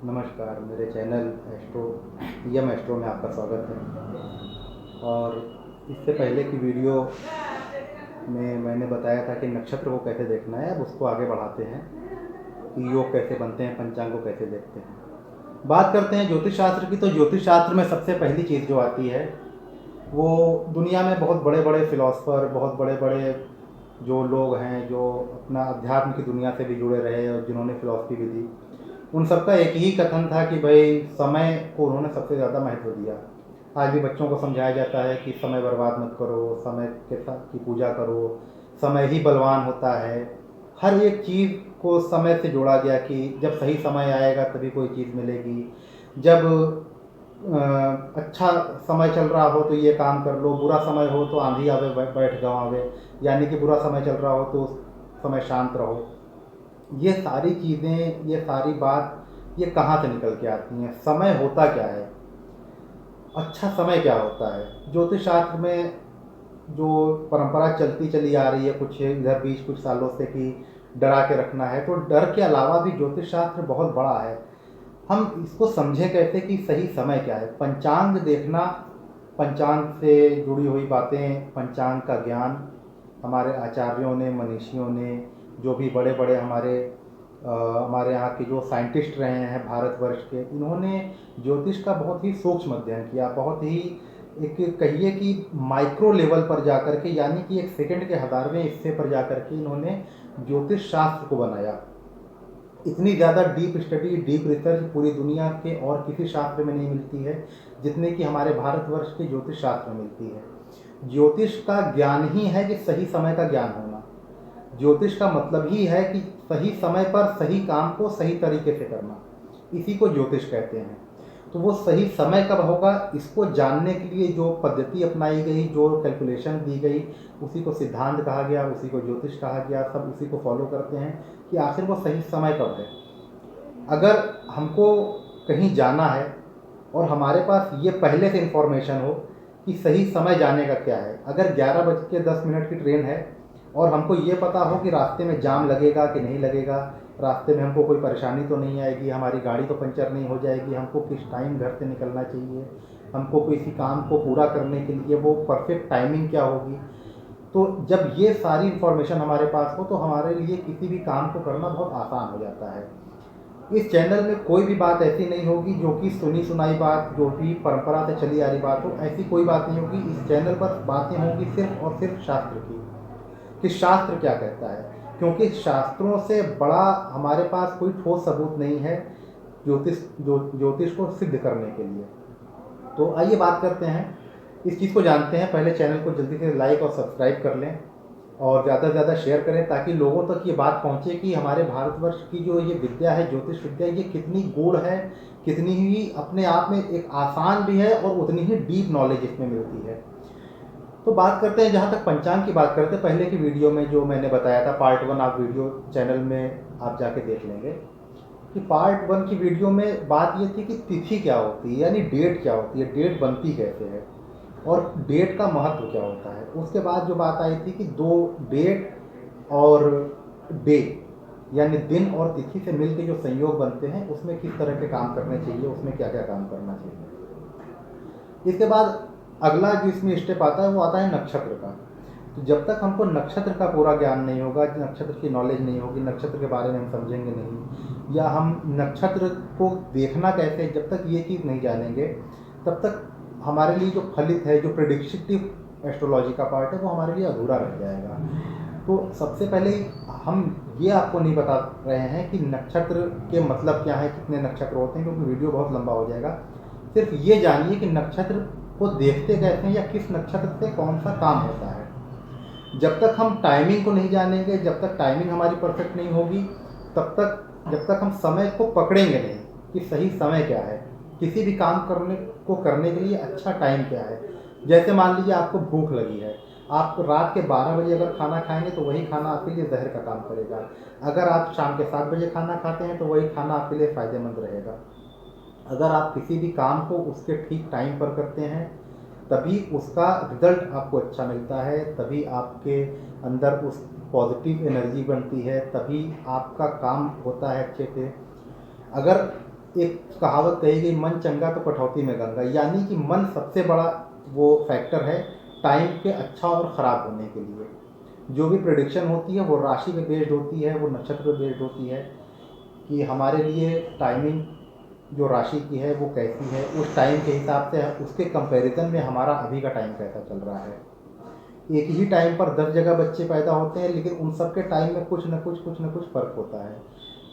नमस्कार, मेरे channel astro में आपका स्वागत है। और इससे पहले की वीडियो में मैंने बताया था कि नक्षत्र को कैसे देखना है। अब उसको आगे बढ़ाते हैं कि योग कैसे बनते हैं, पंचांग को कैसे देखते हैं। बात करते हैं ज्योतिष शास्त्र की। तो ज्योतिष शास्त्र में सबसे पहली चीज़ जो आती है वो दुनिया में बहुत बड़े बड़े फिलोसफर, बहुत बड़े बड़े जो लोग हैं जो अपना अध्यात्म की दुनिया से भी जुड़े रहे और जिन्होंने फिलॉसफी भी दी, उन सबका एक ही कथन था कि भाई समय को उन्होंने सबसे ज़्यादा महत्व दिया। आज भी बच्चों को समझाया जाता है कि समय बर्बाद मत करो, समय के साथ की पूजा करो, समय ही बलवान होता है। हर एक चीज़ को समय से जोड़ा गया कि जब सही समय आएगा तभी कोई चीज़ मिलेगी। जब अच्छा समय चल रहा हो तो ये काम कर लो, बुरा समय हो तो आंधी आवे बैठ गाँव आवे, यानी कि बुरा समय चल रहा हो तो उस समय शांत रहो। ये सारी चीज़ें, ये सारी बात ये कहाँ से निकल के आती हैं? समय होता क्या है? अच्छा समय क्या होता है? ज्योतिष शास्त्र में जो परंपरा चलती चली आ रही है कुछ इधर बीच कुछ सालों से कि डरा के रखना है, तो डर के अलावा भी ज्योतिष शास्त्र बहुत बड़ा है। हम इसको समझें कैसे कि सही समय क्या है? पंचांग देखना, पंचांग से जुड़ी हुई बातें, पंचांग का ज्ञान हमारे आचार्यों ने, मनीषियों ने, जो भी बड़े बड़े हमारे यहाँ के जो साइंटिस्ट रहे हैं भारतवर्ष के, इन्होंने ज्योतिष का बहुत ही सूक्ष्म अध्ययन किया। बहुत ही एक कहिए कि माइक्रो लेवल पर जाकर के, यानी कि एक सेकंड के हज़ारवें हिस्से पर जाकर के इन्होंने ज्योतिष शास्त्र को बनाया। इतनी ज़्यादा डीप स्टडी, डीप रिसर्च पूरी दुनिया के और किसी शास्त्र में नहीं मिलती है जितने कि हमारे भारतवर्ष के ज्योतिष शास्त्र में मिलती है। ज्योतिष का ज्ञान ही है कि सही समय का ज्ञान होना। ज्योतिष का मतलब ही है कि सही समय पर सही काम को सही तरीके से करना, इसी को ज्योतिष कहते हैं। तो वो सही समय कब होगा, इसको जानने के लिए जो पद्धति अपनाई गई, जो कैलकुलेशन दी गई, उसी को सिद्धांत कहा गया, उसी को ज्योतिष कहा गया। सब उसी को फॉलो करते हैं कि आखिर वो सही समय कब है। अगर हमको कहीं जाना है और हमारे पास ये पहले से इन्फॉर्मेशन हो कि सही समय जाने का क्या है, अगर 11:10 की ट्रेन है और हमको ये पता हो कि रास्ते में जाम लगेगा कि नहीं लगेगा, रास्ते में हमको कोई परेशानी तो नहीं आएगी, हमारी गाड़ी तो पंचर नहीं हो जाएगी, हमको किस टाइम घर से निकलना चाहिए, हमको किसी काम को पूरा करने के लिए वो परफेक्ट टाइमिंग क्या होगी, तो जब ये सारी इन्फॉर्मेशन हमारे पास हो तो हमारे लिए किसी भी काम को करना बहुत आसान हो जाता है। इस चैनल में कोई भी बात ऐसी नहीं होगी जो कि सुनी सुनाई बात, जो भी परंपरा से चली आ रही बात हो, ऐसी कोई बात नहीं होगी। इस चैनल पर बातें होंगी सिर्फ और सिर्फ शास्त्र की, कि शास्त्र क्या कहता है, क्योंकि शास्त्रों से बड़ा हमारे पास कोई ठोस सबूत नहीं है ज्योतिष को सिद्ध करने के लिए। तो आइए बात करते हैं, इस चीज़ को जानते हैं। पहले चैनल को जल्दी से लाइक और सब्सक्राइब कर लें और ज़्यादा से ज़्यादा शेयर करें ताकि लोगों तक ये बात पहुँचे कि हमारे भारतवर्ष की जो ये विद्या है, ज्योतिष विद्या, ये कितनी गूढ़ है, कितनी ही अपने आप में एक आसान भी है और उतनी ही डीप नॉलेज इसमें मिलती है। तो बात करते हैं, जहाँ तक पंचांग की बात करते हैं, पहले की वीडियो में जो मैंने बताया था पार्ट 1, आप वीडियो चैनल में आप जाके देख लेंगे कि पार्ट 1 की वीडियो में बात ये थी कि तिथि क्या होती है, यानी डेट क्या होती है, डेट बनती कैसे है और डेट का महत्व क्या होता है। उसके बाद जो बात आई थी कि दो डेट और डे, यानी दिन और तिथि से मिलकर जो संयोग बनते हैं उसमें किस तरह के काम करने चाहिए, उसमें क्या क्या काम करना चाहिए। इसके बाद अगला जो इसमें स्टेप आता है वो आता है नक्षत्र का। तो जब तक हमको नक्षत्र का पूरा ज्ञान नहीं होगा, नक्षत्र की नॉलेज नहीं होगी, नक्षत्र के बारे में हम समझेंगे नहीं, या हम नक्षत्र को देखना कैसे, जब तक ये चीज़ नहीं जानेंगे तब तक हमारे लिए जो फलित है, जो प्रेडिक्टिव एस्ट्रोलॉजी का पार्ट है, वो हमारे लिए अधूरा रह जाएगा। तो सबसे पहले हम ये आपको नहीं बता रहे हैं कि नक्षत्र के मतलब क्या है, कितने नक्षत्र होते हैं, क्योंकि वीडियो बहुत लंबा हो जाएगा। सिर्फ ये जानिए कि नक्षत्र को देखते कैसे हैं या किस नक्षत्र से कौन सा काम होता है। जब तक हम टाइमिंग को नहीं जानेंगे, जब तक टाइमिंग हमारी परफेक्ट नहीं होगी, तब तक जब तक हम समय को पकड़ेंगे नहीं कि सही समय क्या है, किसी भी काम करने के लिए अच्छा टाइम क्या है। जैसे मान लीजिए आपको भूख लगी है, आप रात के 12 बजे अगर खाना खाएंगे तो वही खाना आपके लिए जहर का काम करेगा। अगर आप शाम के 7 बजे खाना खाते हैं तो वही खाना आपके लिए फ़ायदेमंद रहेगा। अगर आप किसी भी काम को उसके ठीक टाइम पर करते हैं तभी उसका रिजल्ट आपको अच्छा मिलता है, तभी आपके अंदर उस पॉजिटिव एनर्जी बनती है, तभी आपका काम होता है अच्छे से। अगर एक कहावत कही गई, मन चंगा तो कटौती में गंगा, यानी कि मन सबसे बड़ा वो फैक्टर है टाइम के अच्छा और ख़राब होने के लिए। जो भी प्रेडिक्शन होती है वो राशि पे बेस्ड होती है, वो नक्षत्र पे बेस्ड होती है कि हमारे लिए टाइमिंग जो राशि की है वो कैसी है, उस टाइम के हिसाब से उसके कंपैरिजन में हमारा अभी का टाइम कैसा चल रहा है। एक ही टाइम पर 10 जगह बच्चे पैदा होते हैं, लेकिन उन सब के टाइम में कुछ न कुछ फ़र्क होता है।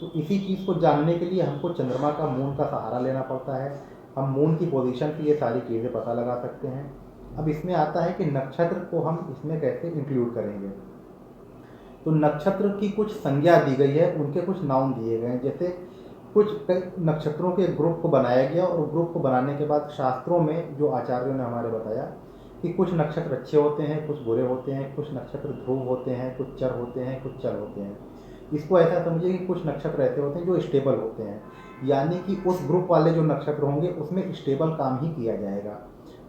तो इसी चीज़ को जानने के लिए हमको चंद्रमा का, मून का सहारा लेना पड़ता है। हम मून की पोजीशन से ये सारी चीज़ें पता लगा सकते हैं। अब इसमें आता है कि नक्षत्र को हम इसमें कैसे इंक्लूड करेंगे। तो नक्षत्र की कुछ संज्ञा दी गई है, उनके कुछ नाम दिए गए हैं। जैसे कुछ नक्षत्रों के ग्रुप को बनाया गया और ग्रुप को बनाने के बाद शास्त्रों में जो आचार्यों ने हमारे बताया कि कुछ नक्षत्र अच्छे होते हैं, कुछ बुरे होते हैं, कुछ नक्षत्र ध्रुव होते हैं, कुछ चर होते हैं, कुछ चल होते हैं। इसको ऐसा समझिए कि कुछ नक्षत्र ऐसे होते हैं जो स्टेबल होते हैं, यानी कि उस ग्रुप वाले जो नक्षत्र होंगे उसमें स्टेबल काम ही किया जाएगा,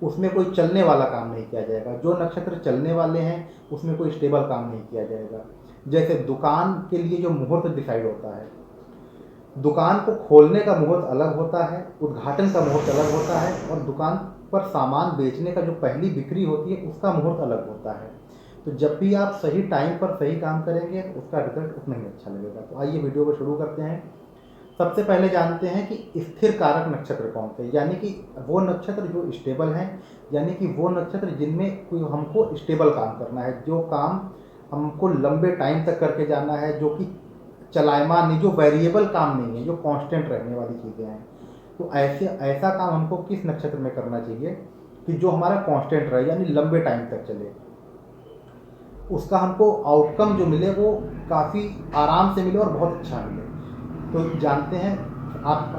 उसमें कोई चलने वाला काम नहीं किया जाएगा। जो नक्षत्र चलने वाले हैं उसमें कोई स्टेबल काम नहीं किया जाएगा। जैसे दुकान के लिए जो मुहूर्त डिसाइड होता है, दुकान को खोलने का मुहूर्त अलग होता है, उद्घाटन का मुहूर्त अलग होता है, और दुकान पर सामान बेचने का जो पहली बिक्री होती है उसका मुहूर्त अलग होता है। तो जब भी आप सही टाइम पर सही काम करेंगे तो उसका रिजल्ट उतना ही अच्छा लगेगा। तो आइए वीडियो को शुरू करते हैं। सबसे पहले जानते हैं कि स्थिर कारक नक्षत्र कौन से, यानी कि वो नक्षत्र जो स्टेबल हैं, यानी कि वो नक्षत्र जिनमें कोई हमको स्टेबल काम करना है, जो काम हमको लंबे टाइम तक करके जाना है, जो कि चलायमान नहीं, जो वेरिएबल काम नहीं है, जो कांस्टेंट रहने वाली चीज़ें हैं। तो ऐसा काम हमको किस नक्षत्र में करना चाहिए कि जो हमारा कांस्टेंट रहे, यानी लंबे टाइम तक चले, उसका हमको आउटकम जो मिले वो काफ़ी आराम से मिले और बहुत अच्छा मिले। तो जानते हैं आप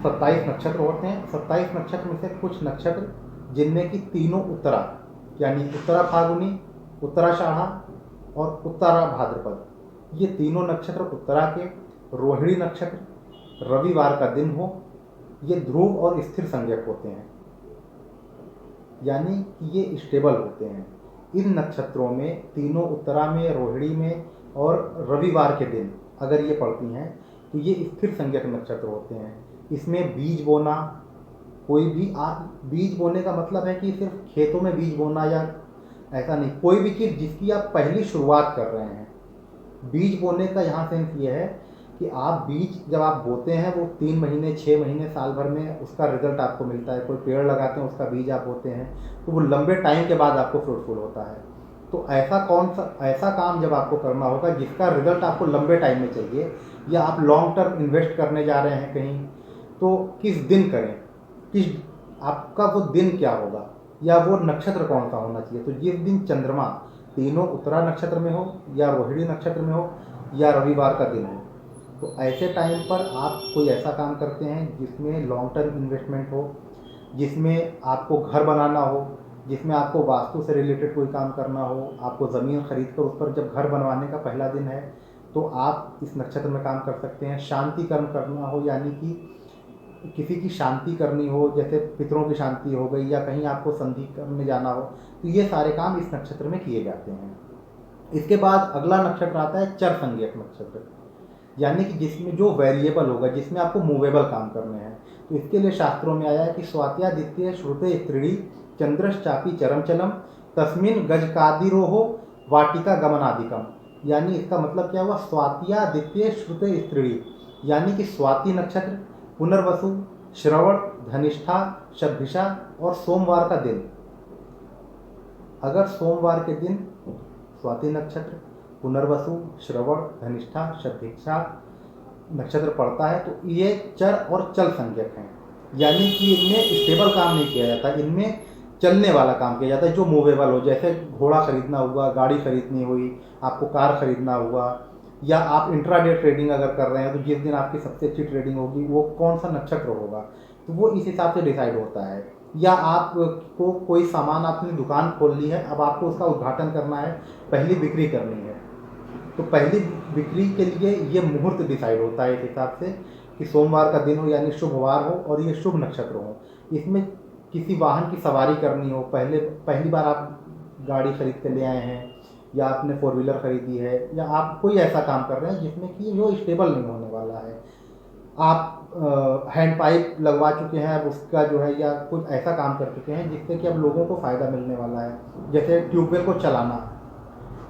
27 नक्षत्र होते हैं। 27 नक्षत्र में से कुछ नक्षत्र जिनमें कि तीनों उत्तरा, यानी उत्तरा फाल्गुनी, उत्तराषाढ़ा और उत्तरा भाद्रपद, ये तीनों नक्षत्र उत्तरा के, रोहिणी नक्षत्र रविवार का दिन हो, ये ध्रुव और स्थिर संज्ञक होते हैं, यानी कि ये स्टेबल होते हैं। इन नक्षत्रों में तीनों उत्तरा में, रोहिणी में और रविवार के दिन अगर ये पड़ती हैं तो ये स्थिर संज्ञक नक्षत्र होते हैं। इसमें बीज बोना, कोई भी बीज बोने का मतलब है कि सिर्फ खेतों में बीज बोना या ऐसा नहीं, कोई भी चीज़ जिसकी आप पहली शुरुआत कर रहे हैं। बीज बोने का यहाँ सेंस ये है कि आप बीज जब आप बोते हैं वो 3 महीने, 6 महीने, साल भर में उसका रिजल्ट आपको मिलता है। कोई पेड़ लगाते हैं, उसका बीज आप बोते हैं तो वो लंबे टाइम के बाद आपको फ्रूटफुल होता है। तो ऐसा काम जब आपको करना होगा जिसका रिजल्ट आपको लंबे टाइम में चाहिए, या आप लॉन्ग टर्म इन्वेस्ट करने जा रहे हैं कहीं, तो किस दिन करें, किस आपका वो दिन क्या होगा, या वो नक्षत्र कौन सा होना चाहिए। तो जिस दिन चंद्रमा तीनों उत्तरा नक्षत्र में हो, या रोहिणी नक्षत्र में हो, या रविवार का दिन हो, तो ऐसे टाइम पर आप कोई ऐसा काम करते हैं जिसमें लॉन्ग टर्म इन्वेस्टमेंट हो, जिसमें आपको घर बनाना हो, जिसमें आपको वास्तु से रिलेटेड कोई काम करना हो, आपको ज़मीन खरीद कर उस पर जब घर बनवाने का पहला दिन है तो आप इस नक्षत्र में काम कर सकते हैं। शांति कर्म करना हो, यानी कि किसी की शांति करनी हो, जैसे पितरों की शांति हो गई, या कहीं आपको संधि करने जाना हो, तो ये सारे काम इस नक्षत्र में किए जाते हैं। इसके बाद अगला नक्षत्र आता है चर संज्ञक नक्षत्र, यानी कि जिसमें जो वेरिएबल होगा, जिसमें आपको मूवेबल काम करने हैं। तो इसके लिए शास्त्रों में आया है कि स्वात्यादित्य श्रुते स्त्रीणी चंद्रश्चापी चरमचलम तस्मिन गजकादिरोहो वाटिका गमनादिकम, यानी इसका मतलब क्या हुआ, स्वात्यादित्य श्रुते स्त्रीणी, यानी कि स्वाति नक्षत्र, पुनर्वसु, श्रवण, धनिष्ठा, शतभिषा और सोमवार का दिन, अगर सोमवार के दिन स्वाति नक्षत्र, पुनर्वसु, श्रवण, धनिष्ठा, शतभिषा नक्षत्र पड़ता है तो ये चर और चल संज्ञक हैं, यानी कि इनमें स्टेबल काम नहीं किया जाता, इनमें चलने वाला काम किया जाता है जो मूवेबल हो। जैसे घोड़ा खरीदना हुआ, गाड़ी खरीदनी हुई, आपको कार खरीदना हुआ, या आप इंट्राडे ट्रेडिंग अगर कर रहे हैं तो जिस दिन आपकी सबसे अच्छी ट्रेडिंग होगी वो कौन सा नक्षत्र होगा, तो वो इस हिसाब से डिसाइड होता है। या आपको कोई सामान, आपने दुकान खोल ली है, अब आपको उसका उद्घाटन करना है, पहली बिक्री करनी है, तो पहली बिक्री के लिए ये मुहूर्त डिसाइड होता है इस हिसाब से कि सोमवार का दिन हो, यानी शुभवार हो, और ये शुभ नक्षत्र हो। इसमें किसी वाहन की सवारी करनी हो, पहली बार आप गाड़ी खरीद के ले आए हैं, या आपने 4 व्हीलर खरीदी है, या आप कोई ऐसा काम कर रहे हैं जिसमें कि जो स्टेबल नहीं होने वाला है, आप हैंड पाइप लगवा चुके हैं, अब उसका जो है या कुछ ऐसा काम कर चुके हैं जिससे कि अब लोगों को फ़ायदा मिलने वाला है। जैसे ट्यूबवेल को चलाना,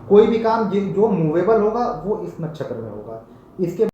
कोई भी काम जो मूवेबल होगा वो इस नक्षत्र में होगा। इसके